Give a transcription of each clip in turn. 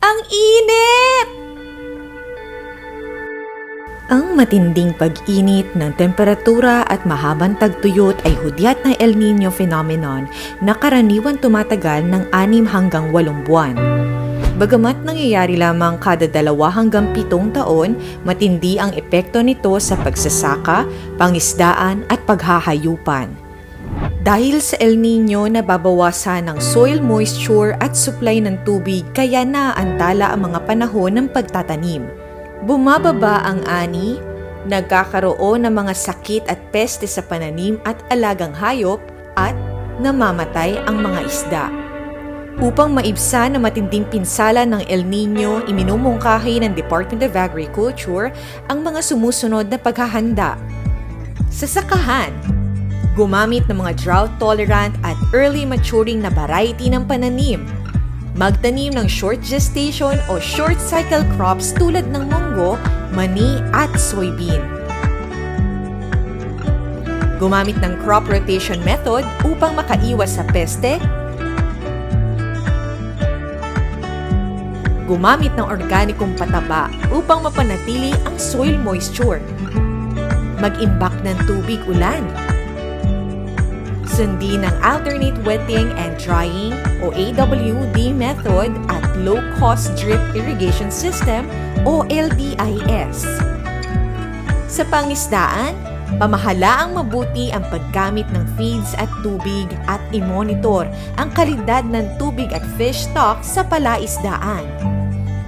Ang init! Ang matinding pag-init ng temperatura at mahabang tagtuyot ay hudyat ng El Niño phenomenon na karaniwan tumatagal ng 6 hanggang 8 buwan. Bagamat nangyayari lamang kada 2 hanggang 7 taon, matindi ang epekto nito sa pagsasaka, pangisdaan at paghahayupan. Dahil sa El Niño, nababawasan ng soil moisture at supply ng tubig kaya naaantala ang mga panahon ng pagtatanim. Bumababa ang ani, nagkakaroon ng mga sakit at peste sa pananim at alagang hayop at namamatay ang mga isda. Upang maibsan ang matinding pinsala ng El Niño, iminumungkahi ng Department of Agriculture ang mga sumusunod na paghahanda. Sa sakahan, gumamit ng mga drought-tolerant at early maturing na variety ng pananim. Magtanim ng short gestation o short cycle crops tulad ng munggo, mani at soybean. Gumamit ng crop rotation method upang makaiwas sa peste. Gumamit ng organikong pataba upang mapanatili ang soil moisture. Mag-imbak ng tubig ulan. Sundin ang alternate wetting and drying o AWD method at low-cost drip irrigation system o LDIS. Sa pangisdaan, pamahalaang mabuti ang paggamit ng feeds at tubig at i-monitor ang kalidad ng tubig at fish stock sa palaisdaan.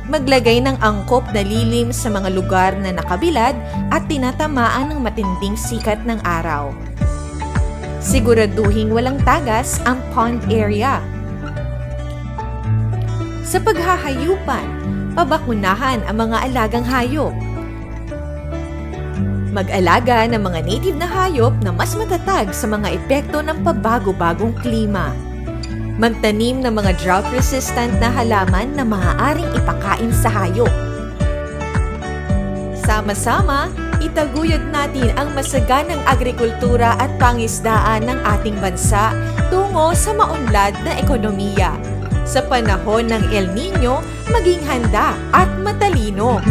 Maglagay ng angkop na lilim sa mga lugar na nakabilad at tinatamaan ng matinding sikat ng araw. Siguraduhing walang tagas ang pond area. Sa paghahayupan, pabakunahan ang mga alagang hayop. Mag-alaga ng mga native na hayop na mas matatag sa mga epekto ng pabago-bagong klima. Magtanim ng mga drought-resistant na halaman na maaaring ipakain sa hayop. Sama-sama, itaguyod natin ang masaganang agrikultura at pangisdaan ng ating bansa tungo sa maunlad na ekonomiya. Sa panahon ng El Niño, maging handa at matalino.